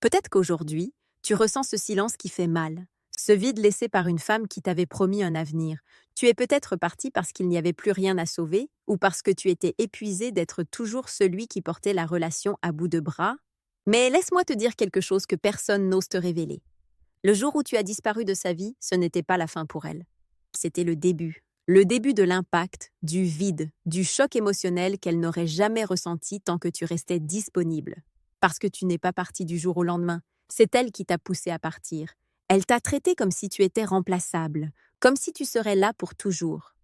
Peut-être qu'aujourd'hui, tu ressens ce silence qui fait mal, ce vide laissé par une femme qui t'avait promis un avenir. Tu es peut-être parti parce qu'il n'y avait plus rien à sauver ou parce que tu étais épuisé d'être toujours celui qui portait la relation à bout de bras. Mais laisse-moi te dire quelque chose que personne n'ose te révéler. Le jour où tu as disparu de sa vie, ce n'était pas la fin pour elle. C'était le début. Le début de l'impact, du vide, du choc émotionnel qu'elle n'aurait jamais ressenti tant que tu restais disponible. Parce que tu n'es pas parti du jour au lendemain. C'est elle qui t'a poussé à partir. Elle t'a traité comme si tu étais remplaçable, comme si tu serais là pour toujours,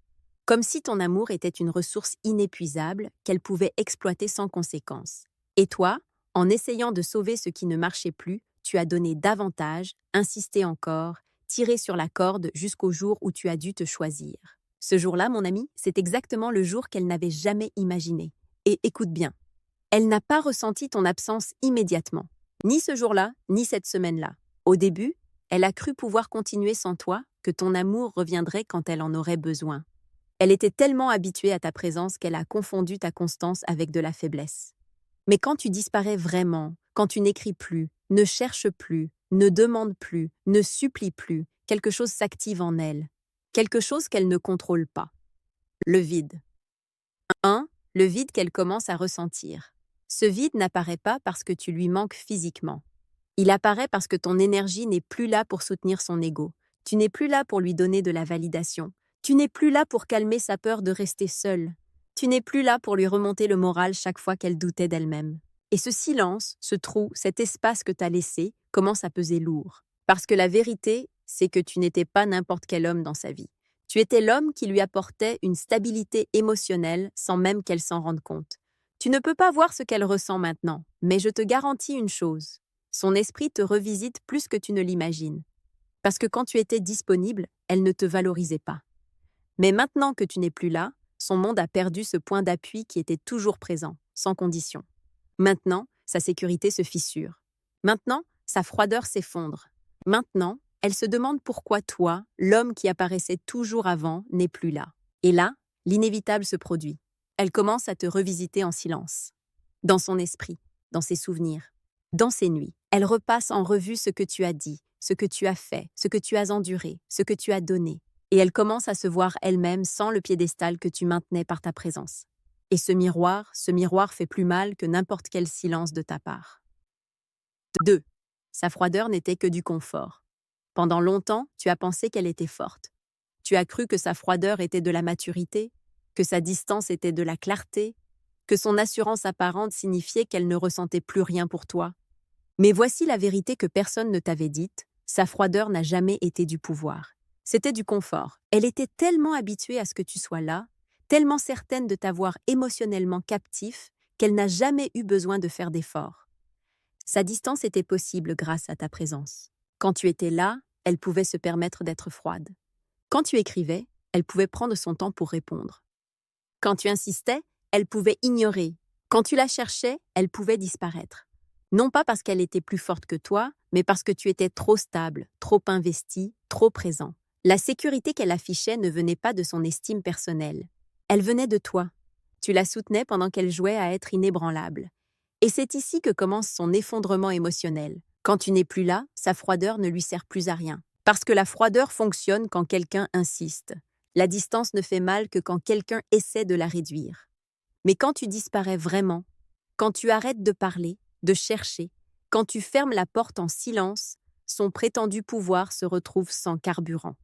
comme si ton amour était une ressource inépuisable qu'elle pouvait exploiter sans conséquence. Et toi, en essayant de sauver ce qui ne marchait plus, tu as donné davantage, insisté encore, tiré sur la corde jusqu'au jour où tu as dû te choisir. Ce jour-là, mon ami, c'est exactement le jour qu'elle n'avait jamais imaginé. Et écoute bien, elle n'a pas ressenti ton absence immédiatement, ni ce jour-là, ni cette semaine-là. Au début, elle a cru pouvoir continuer sans toi, que ton amour reviendrait quand elle en aurait besoin. Elle était tellement habituée à ta présence qu'elle a confondu ta constance avec de la faiblesse. Mais quand tu disparais vraiment, quand tu n'écris plus, ne cherches plus, ne demandes plus, ne supplies plus, quelque chose s'active en elle. Quelque chose qu'elle ne contrôle pas. Le vide. 1. Le vide qu'elle commence à ressentir. Ce vide n'apparaît pas parce que tu lui manques physiquement. Il apparaît parce que ton énergie n'est plus là pour soutenir son ego. Tu n'es plus là pour lui donner de la validation. Tu n'es plus là pour calmer sa peur de rester seule. Tu n'es plus là pour lui remonter le moral chaque fois qu'elle doutait d'elle-même. Et ce silence, ce trou, cet espace que t'as laissé, commence à peser lourd. Parce que la vérité, c'est que tu n'étais pas n'importe quel homme dans sa vie. Tu étais l'homme qui lui apportait une stabilité émotionnelle sans même qu'elle s'en rende compte. Tu ne peux pas voir ce qu'elle ressent maintenant, mais je te garantis une chose. Son esprit te revisite plus que tu ne l'imagines. Parce que quand tu étais disponible, elle ne te valorisait pas. Mais maintenant que tu n'es plus là, son monde a perdu ce point d'appui qui était toujours présent, sans condition. Maintenant, sa sécurité se fissure. Maintenant, sa froideur s'effondre. Maintenant, elle se demande pourquoi toi, l'homme qui apparaissait toujours avant, n'est plus là. Et là, l'inévitable se produit. Elle commence à te revisiter en silence. Dans son esprit, dans ses souvenirs, dans ses nuits. Elle repasse en revue ce que tu as dit, ce que tu as fait, ce que tu as enduré, ce que tu as donné. Et elle commence à se voir elle-même sans le piédestal que tu maintenais par ta présence. Et ce miroir fait plus mal que n'importe quel silence de ta part. 2. Sa froideur n'était que du confort. Pendant longtemps, tu as pensé qu'elle était forte. Tu as cru que sa froideur était de la maturité, que sa distance était de la clarté, que son assurance apparente signifiait qu'elle ne ressentait plus rien pour toi. Mais voici la vérité que personne ne t'avait dite, sa froideur n'a jamais été du pouvoir. C'était du confort. Elle était tellement habituée à ce que tu sois là, tellement certaine de t'avoir émotionnellement captif, qu'elle n'a jamais eu besoin de faire d'efforts. Sa distance était possible grâce à ta présence. Quand tu étais là, elle pouvait se permettre d'être froide. Quand tu écrivais, elle pouvait prendre son temps pour répondre. Quand tu insistais, elle pouvait ignorer. Quand tu la cherchais, elle pouvait disparaître. Non pas parce qu'elle était plus forte que toi, mais parce que tu étais trop stable, trop investi, trop présent. La sécurité qu'elle affichait ne venait pas de son estime personnelle. Elle venait de toi. Tu la soutenais pendant qu'elle jouait à être inébranlable. Et c'est ici que commence son effondrement émotionnel. Quand tu n'es plus là, sa froideur ne lui sert plus à rien. Parce que la froideur fonctionne quand quelqu'un insiste. La distance ne fait mal que quand quelqu'un essaie de la réduire. Mais quand tu disparais vraiment, quand tu arrêtes de parler, de chercher, quand tu fermes la porte en silence, son prétendu pouvoir se retrouve sans carburant.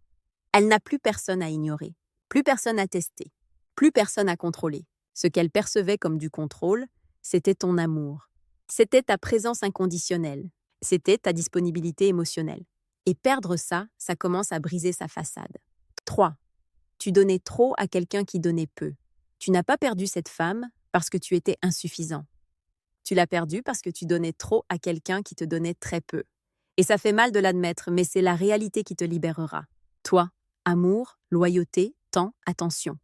Elle n'a plus personne à ignorer, plus personne à tester, plus personne à contrôler. Ce qu'elle percevait comme du contrôle, c'était ton amour. C'était ta présence inconditionnelle. C'était ta disponibilité émotionnelle. Et perdre ça, ça commence à briser sa façade. 3. Tu donnais trop à quelqu'un qui donnait peu. Tu n'as pas perdu cette femme parce que tu étais insuffisant. Tu l'as perdue parce que tu donnais trop à quelqu'un qui te donnait très peu. Et ça fait mal de l'admettre, mais c'est la réalité qui te libérera. Toi, amour, loyauté, temps, attention.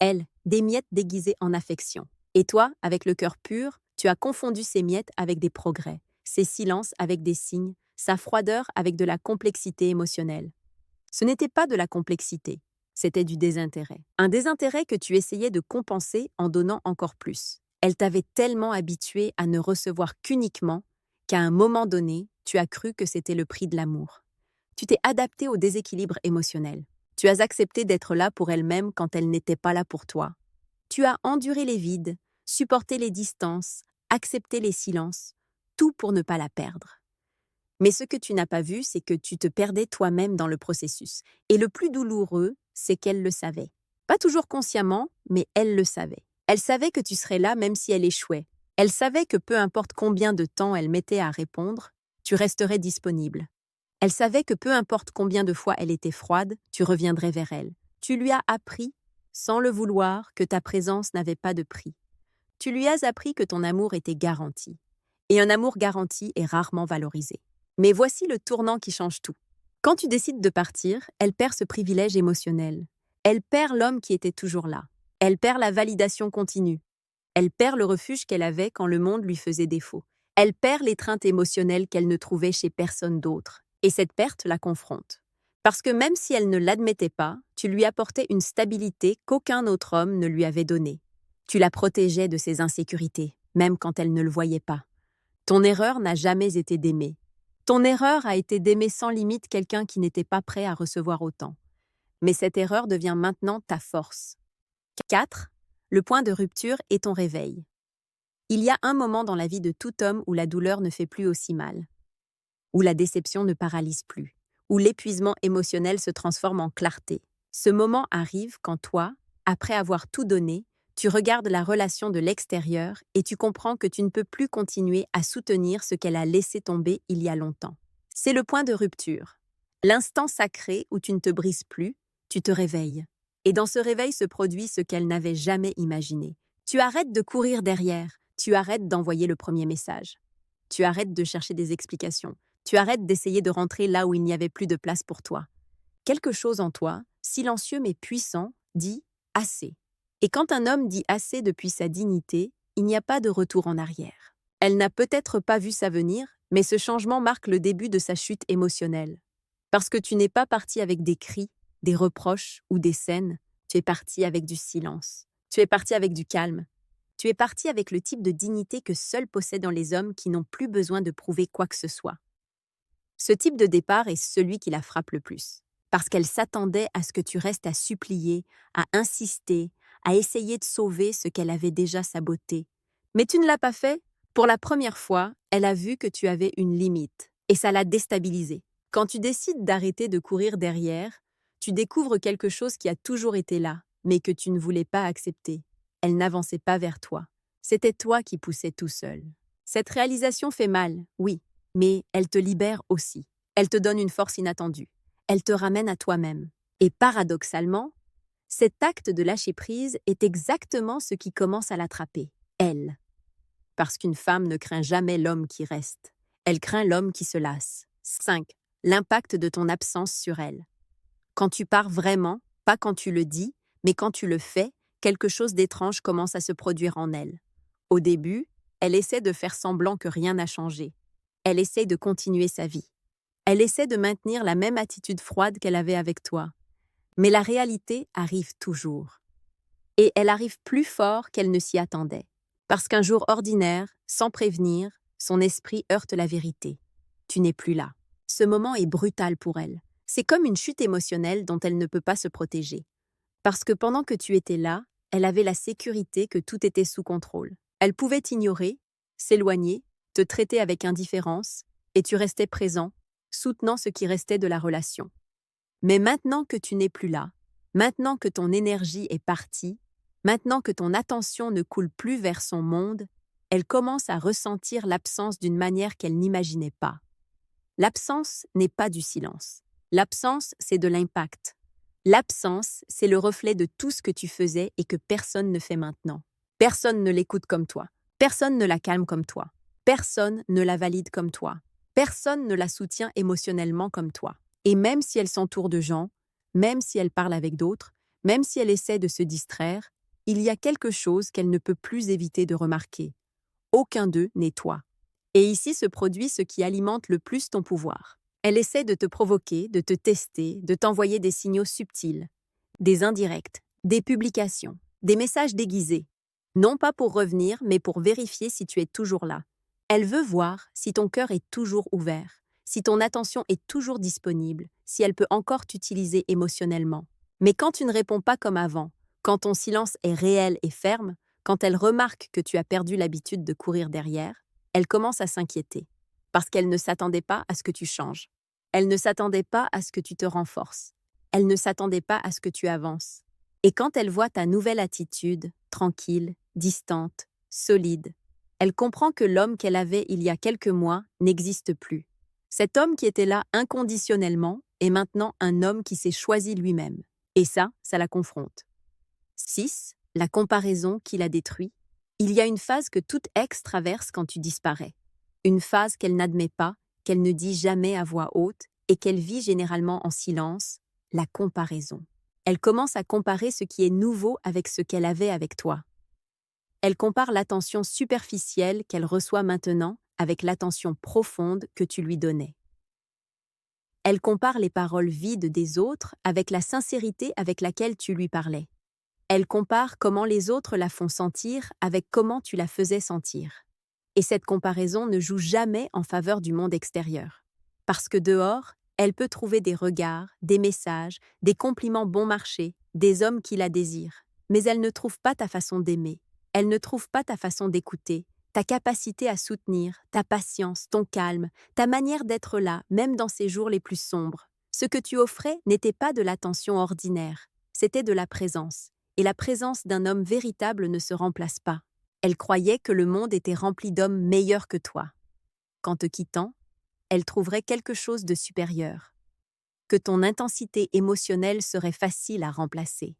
Elle, des miettes déguisées en affection. Et toi, avec le cœur pur, tu as confondu ces miettes avec des progrès, ces silences avec des signes, sa froideur avec de la complexité émotionnelle. Ce n'était pas de la complexité, c'était du désintérêt. Un désintérêt que tu essayais de compenser en donnant encore plus. Elle t'avait tellement habitué à ne recevoir qu'uniquement qu'à un moment donné, tu as cru que c'était le prix de l'amour. Tu t'es adapté au déséquilibre émotionnel. Tu as accepté d'être là pour elle-même quand elle n'était pas là pour toi. Tu as enduré les vides, supporté les distances, accepté les silences, tout pour ne pas la perdre. Mais ce que tu n'as pas vu, c'est que tu te perdais toi-même dans le processus. Et le plus douloureux, c'est qu'elle le savait. Pas toujours consciemment, mais elle le savait. Elle savait que tu serais là même si elle échouait. Elle savait que peu importe combien de temps elle mettait à répondre, tu resterais disponible. Elle savait que peu importe combien de fois elle était froide, tu reviendrais vers elle. Tu lui as appris, sans le vouloir, que ta présence n'avait pas de prix. Tu lui as appris que ton amour était garanti. Et un amour garanti est rarement valorisé. Mais voici le tournant qui change tout. Quand tu décides de partir, elle perd ce privilège émotionnel. Elle perd l'homme qui était toujours là. Elle perd la validation continue. Elle perd le refuge qu'elle avait quand le monde lui faisait défaut. Elle perd l'étreinte émotionnelle qu'elle ne trouvait chez personne d'autre. Et cette perte la confronte. Parce que même si elle ne l'admettait pas, tu lui apportais une stabilité qu'aucun autre homme ne lui avait donnée. Tu la protégeais de ses insécurités, même quand elle ne le voyait pas. Ton erreur n'a jamais été d'aimer. Ton erreur a été d'aimer sans limite quelqu'un qui n'était pas prêt à recevoir autant. Mais cette erreur devient maintenant ta force. 4. Le point de rupture est ton réveil. Il y a un moment dans la vie de tout homme où la douleur ne fait plus aussi mal, où la déception ne paralyse plus, où l'épuisement émotionnel se transforme en clarté. Ce moment arrive quand toi, après avoir tout donné, tu regardes la relation de l'extérieur et tu comprends que tu ne peux plus continuer à soutenir ce qu'elle a laissé tomber il y a longtemps. C'est le point de rupture. L'instant sacré où tu ne te brises plus, tu te réveilles. Et dans ce réveil se produit ce qu'elle n'avait jamais imaginé. Tu arrêtes de courir derrière, tu arrêtes d'envoyer le premier message. Tu arrêtes de chercher des explications. Tu arrêtes d'essayer de rentrer là où il n'y avait plus de place pour toi. Quelque chose en toi, silencieux mais puissant, dit « assez ». Et quand un homme dit « assez » depuis sa dignité, il n'y a pas de retour en arrière. Elle n'a peut-être pas vu ça venir, mais ce changement marque le début de sa chute émotionnelle. Parce que tu n'es pas parti avec des cris, des reproches ou des scènes, tu es parti avec du silence. Tu es parti avec du calme. Tu es parti avec le type de dignité que seuls possèdent les hommes qui n'ont plus besoin de prouver quoi que ce soit. Ce type de départ est celui qui la frappe le plus. Parce qu'elle s'attendait à ce que tu restes à supplier, à insister, à essayer de sauver ce qu'elle avait déjà saboté. Mais tu ne l'as pas fait. Pour la première fois, elle a vu que tu avais une limite, et ça l'a déstabilisée. Quand tu décides d'arrêter de courir derrière, tu découvres quelque chose qui a toujours été là, mais que tu ne voulais pas accepter. Elle n'avançait pas vers toi. C'était toi qui poussais tout seul. Cette réalisation fait mal, oui, mais elle te libère aussi. Elle te donne une force inattendue. Elle te ramène à toi-même. Et paradoxalement, cet acte de lâcher prise est exactement ce qui commence à l'attraper, elle. Parce qu'une femme ne craint jamais l'homme qui reste. Elle craint l'homme qui se lasse. 5. L'impact de ton absence sur elle. Quand tu pars vraiment, pas quand tu le dis, mais quand tu le fais, quelque chose d'étrange commence à se produire en elle. Au début, elle essaie de faire semblant que rien n'a changé. Elle essaie de continuer sa vie. Elle essaie de maintenir la même attitude froide qu'elle avait avec toi. Mais la réalité arrive toujours. Et elle arrive plus fort qu'elle ne s'y attendait. Parce qu'un jour ordinaire, sans prévenir, son esprit heurte la vérité. Tu n'es plus là. Ce moment est brutal pour elle. C'est comme une chute émotionnelle dont elle ne peut pas se protéger. Parce que pendant que tu étais là, elle avait la sécurité que tout était sous contrôle. Elle pouvait t'ignorer, s'éloigner, te traiter avec indifférence, et tu restais présent, soutenant ce qui restait de la relation. Mais maintenant que tu n'es plus là, maintenant que ton énergie est partie, maintenant que ton attention ne coule plus vers son monde, elle commence à ressentir l'absence d'une manière qu'elle n'imaginait pas. L'absence n'est pas du silence. L'absence, c'est de l'impact. L'absence, c'est le reflet de tout ce que tu faisais et que personne ne fait maintenant. Personne ne l'écoute comme toi. Personne ne la calme comme toi. Personne ne la valide comme toi. Personne ne la soutient émotionnellement comme toi. Et même si elle s'entoure de gens, même si elle parle avec d'autres, même si elle essaie de se distraire, il y a quelque chose qu'elle ne peut plus éviter de remarquer. Aucun d'eux n'est toi. Et ici se produit ce qui alimente le plus ton pouvoir. Elle essaie de te provoquer, de te tester, de t'envoyer des signaux subtils, des indirects, des publications, des messages déguisés. Non pas pour revenir, mais pour vérifier si tu es toujours là. Elle veut voir si ton cœur est toujours ouvert, si ton attention est toujours disponible, si elle peut encore t'utiliser émotionnellement. Mais quand tu ne réponds pas comme avant, quand ton silence est réel et ferme, quand elle remarque que tu as perdu l'habitude de courir derrière, elle commence à s'inquiéter, parce qu'elle ne s'attendait pas à ce que tu changes. Elle ne s'attendait pas à ce que tu te renforces. Elle ne s'attendait pas à ce que tu avances. Et quand elle voit ta nouvelle attitude, tranquille, distante, solide, elle comprend que l'homme qu'elle avait il y a quelques mois n'existe plus. Cet homme qui était là inconditionnellement est maintenant un homme qui s'est choisi lui-même. Et ça la confronte. 6. La comparaison qui la détruit. Il y a une phase que toute ex traverse quand tu disparais. Une phase qu'elle n'admet pas, qu'elle ne dit jamais à voix haute et qu'elle vit généralement en silence, la comparaison. Elle commence à comparer ce qui est nouveau avec ce qu'elle avait avec toi. Elle compare l'attention superficielle qu'elle reçoit maintenant avec l'attention profonde que tu lui donnais. Elle compare les paroles vides des autres avec la sincérité avec laquelle tu lui parlais. Elle compare comment les autres la font sentir avec comment tu la faisais sentir. Et cette comparaison ne joue jamais en faveur du monde extérieur. Parce que dehors, elle peut trouver des regards, des messages, des compliments bon marché, des hommes qui la désirent. Mais elle ne trouve pas ta façon d'aimer. Elle ne trouve pas ta façon d'écouter, ta capacité à soutenir, ta patience, ton calme, ta manière d'être là, même dans ces jours les plus sombres. Ce que tu offrais n'était pas de l'attention ordinaire, c'était de la présence. Et la présence d'un homme véritable ne se remplace pas. Elle croyait que le monde était rempli d'hommes meilleurs que toi. Qu'en te quittant, elle trouverait quelque chose de supérieur. Que ton intensité émotionnelle serait facile à remplacer.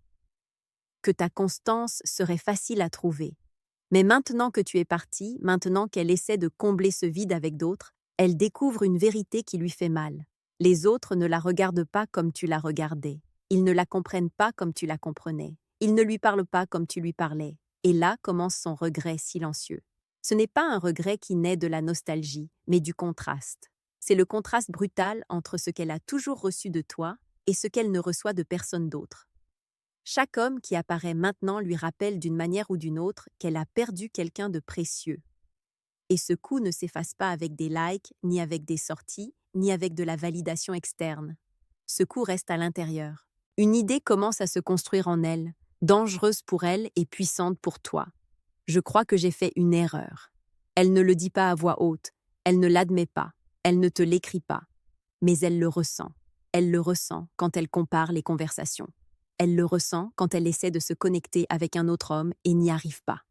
Que ta constance serait facile à trouver. Mais maintenant que tu es parti, maintenant qu'elle essaie de combler ce vide avec d'autres, elle découvre une vérité qui lui fait mal. Les autres ne la regardent pas comme tu la regardais. Ils ne la comprennent pas comme tu la comprenais. Ils ne lui parlent pas comme tu lui parlais. Et là commence son regret silencieux. Ce n'est pas un regret qui naît de la nostalgie, mais du contraste. C'est le contraste brutal entre ce qu'elle a toujours reçu de toi et ce qu'elle ne reçoit de personne d'autre. Chaque homme qui apparaît maintenant lui rappelle d'une manière ou d'une autre qu'elle a perdu quelqu'un de précieux. Et ce coup ne s'efface pas avec des likes, ni avec des sorties, ni avec de la validation externe. Ce coup reste à l'intérieur. Une idée commence à se construire en elle, dangereuse pour elle et puissante pour toi. Je crois que j'ai fait une erreur. Elle ne le dit pas à voix haute, elle ne l'admet pas, elle ne te l'écrit pas. Mais elle le ressent. Elle le ressent quand elle compare les conversations. Elle le ressent quand elle essaie de se connecter avec un autre homme et n'y arrive pas.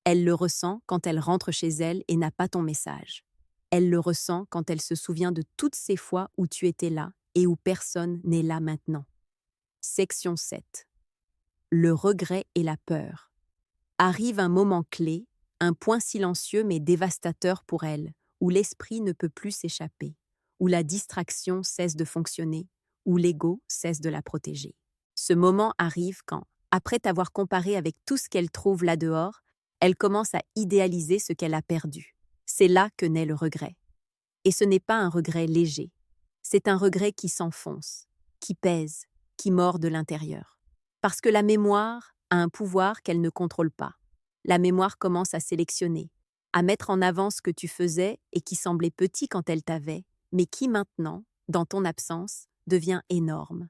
Elle le ressent quand elle rentre chez elle et n'a pas ton message. Elle le ressent quand elle se souvient de toutes ces fois où tu étais là et où personne n'est là maintenant. Section 7. Le regret et la peur. Arrive un moment clé, un point silencieux mais dévastateur pour elle, où l'esprit ne peut plus s'échapper, où la distraction cesse de fonctionner, où l'ego cesse de la protéger. Ce moment arrive quand, après t'avoir comparé avec tout ce qu'elle trouve là dehors, elle commence à idéaliser ce qu'elle a perdu. C'est là que naît le regret. Et ce n'est pas un regret léger. C'est un regret qui s'enfonce, qui pèse, qui mord de l'intérieur. Parce que la mémoire a un pouvoir qu'elle ne contrôle pas. La mémoire commence à sélectionner, à mettre en avant ce que tu faisais et qui semblait petit quand elle t'avait, mais qui maintenant, dans ton absence, devient énorme.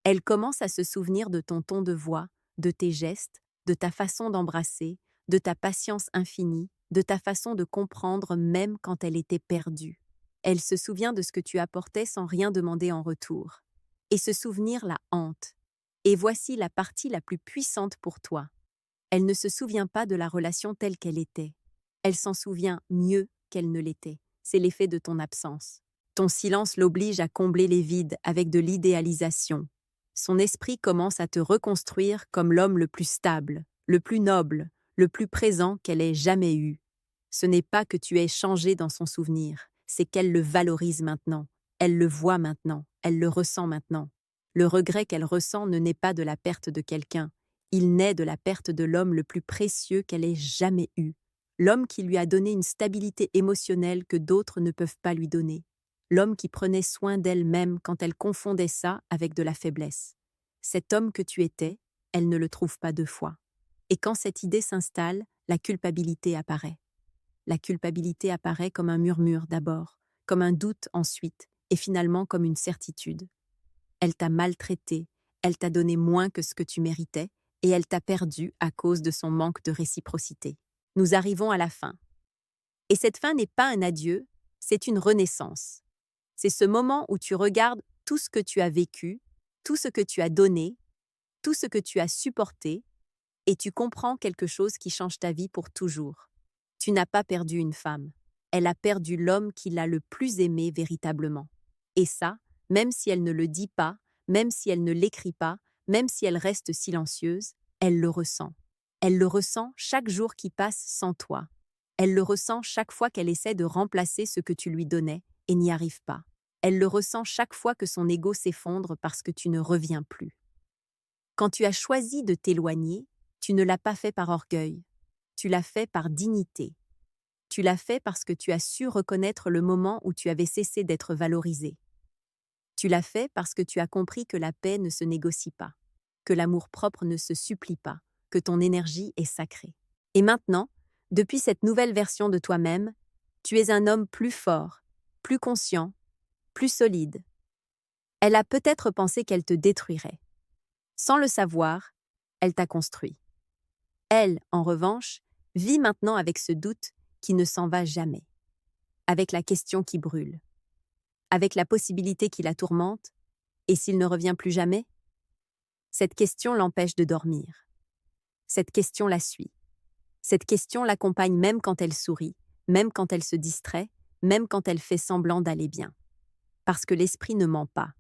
Elle commence à se souvenir de ton ton de voix, de tes gestes, de ta façon d'embrasser, de ta patience infinie, de ta façon de comprendre même quand elle était perdue. Elle se souvient de ce que tu apportais sans rien demander en retour. Et ce souvenir la hante. Et voici la partie la plus puissante pour toi. Elle ne se souvient pas de la relation telle qu'elle était. Elle s'en souvient mieux qu'elle ne l'était. C'est l'effet de ton absence. Ton silence l'oblige à combler les vides avec de l'idéalisation. Son esprit commence à te reconstruire comme l'homme le plus stable, le plus noble, le plus présent qu'elle ait jamais eu. Ce n'est pas que tu aies changé dans son souvenir, c'est qu'elle le valorise maintenant, elle le voit maintenant, elle le ressent maintenant. Le regret qu'elle ressent ne naît pas de la perte de quelqu'un, il naît de la perte de l'homme le plus précieux qu'elle ait jamais eu, l'homme qui lui a donné une stabilité émotionnelle que d'autres ne peuvent pas lui donner. L'homme qui prenait soin d'elle-même quand elle confondait ça avec de la faiblesse. Cet homme que tu étais, elle ne le trouve pas deux fois. Et quand cette idée s'installe, la culpabilité apparaît. la culpabilité apparaît comme un murmure d'abord, comme un doute ensuite, et finalement comme une certitude. Elle t'a maltraité, elle t'a donné moins que ce que tu méritais, et elle t'a perdu à cause de son manque de réciprocité. Nous arrivons à la fin. Et cette fin n'est pas un adieu, c'est une renaissance. C'est ce moment où tu regardes tout ce que tu as vécu, tout ce que tu as donné, tout ce que tu as supporté, et tu comprends quelque chose qui change ta vie pour toujours. Tu n'as pas perdu une femme. Elle a perdu l'homme qui l'a le plus aimé véritablement. Et ça, même si elle ne le dit pas, même si elle ne l'écrit pas, même si elle reste silencieuse, elle le ressent. Elle le ressent chaque jour qui passe sans toi. Elle le ressent chaque fois qu'elle essaie de remplacer ce que tu lui donnais et n'y arrive pas. Elle le ressent chaque fois que son ego s'effondre parce que tu ne reviens plus. Quand tu as choisi de t'éloigner, tu ne l'as pas fait par orgueil. Tu l'as fait par dignité. Tu l'as fait parce que tu as su reconnaître le moment où tu avais cessé d'être valorisé. Tu l'as fait parce que tu as compris que la paix ne se négocie pas, que l'amour-propre ne se supplie pas, que ton énergie est sacrée. Et maintenant, depuis cette nouvelle version de toi-même, tu es un homme plus fort, plus conscient, plus solide. Elle a peut-être pensé qu'elle te détruirait. Sans le savoir, elle t'a construit. Elle, en revanche, vit maintenant avec ce doute qui ne s'en va jamais, avec la question qui brûle, avec la possibilité qui la tourmente, et s'il ne revient plus jamais? Cette question l'empêche de dormir. Cette question la suit. Cette question l'accompagne même quand elle sourit, même quand elle se distrait, même quand elle fait semblant d'aller bien. Parce que l'esprit ne ment pas.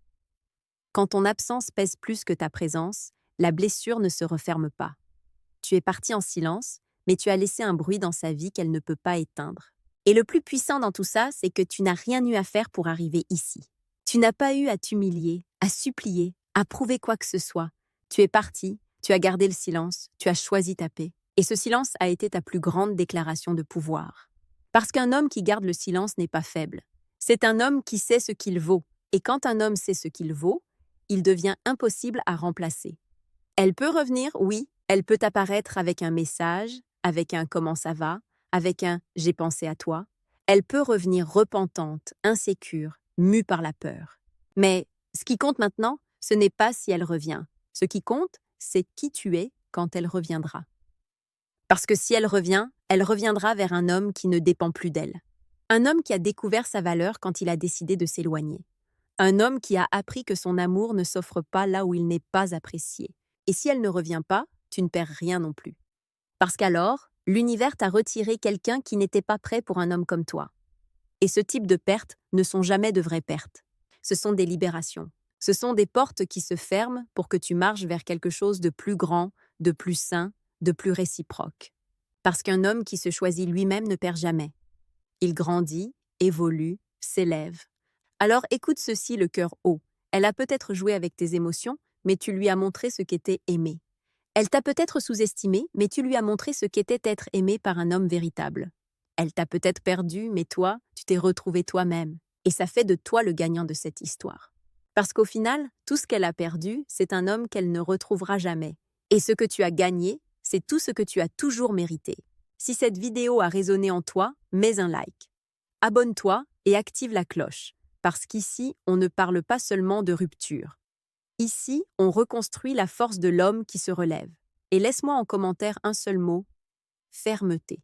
Quand ton absence pèse plus que ta présence, la blessure ne se referme pas. Tu es parti en silence, mais tu as laissé un bruit dans sa vie qu'elle ne peut pas éteindre. Et le plus puissant dans tout ça, c'est que tu n'as rien eu à faire pour arriver ici. Tu n'as pas eu à t'humilier, à supplier, à prouver quoi que ce soit. Tu es parti, tu as gardé le silence, tu as choisi ta paix. Et ce silence a été ta plus grande déclaration de pouvoir. Parce qu'un homme qui garde le silence n'est pas faible. C'est un homme qui sait ce qu'il vaut. Et quand un homme sait ce qu'il vaut, il devient impossible à remplacer. Elle peut revenir, oui, elle peut apparaître avec un message, avec un « comment ça va », avec un « j'ai pensé à toi ». Elle peut revenir repentante, insécure, mue par la peur. Mais ce qui compte maintenant, ce n'est pas si elle revient. Ce qui compte, c'est qui tu es quand elle reviendra. Parce que si elle revient, elle reviendra vers un homme qui ne dépend plus d'elle. Un homme qui a découvert sa valeur quand il a décidé de s'éloigner. Un homme qui a appris que son amour ne s'offre pas là où il n'est pas apprécié. Et si elle ne revient pas, tu ne perds rien non plus. Parce qu'alors, l'univers t'a retiré quelqu'un qui n'était pas prêt pour un homme comme toi. Et ce type de pertes ne sont jamais de vraies pertes. Ce sont des libérations. Ce sont des portes qui se ferment pour que tu marches vers quelque chose de plus grand, de plus sain, de plus réciproque. Parce qu'un homme qui se choisit lui-même ne perd jamais. Il grandit, évolue, s'élève. Alors écoute ceci le cœur haut. Elle a peut-être joué avec tes émotions, mais tu lui as montré ce qu'était aimer. Elle t'a peut-être sous-estimé, mais tu lui as montré ce qu'était être aimé par un homme véritable. Elle t'a peut-être perdu, mais toi, tu t'es retrouvé toi-même. Et ça fait de toi le gagnant de cette histoire. Parce qu'au final, tout ce qu'elle a perdu, c'est un homme qu'elle ne retrouvera jamais. Et ce que tu as gagné, c'est tout ce que tu as toujours mérité. Si cette vidéo a résonné en toi, mets un like. Abonne-toi et active la cloche. Parce qu'ici, on ne parle pas seulement de rupture. Ici, on reconstruit la force de l'homme qui se relève. Et laisse-moi en commentaire un seul mot, fermeté.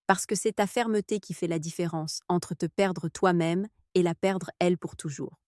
Parce que c'est ta fermeté qui fait la différence entre te perdre toi-même et la perdre elle pour toujours.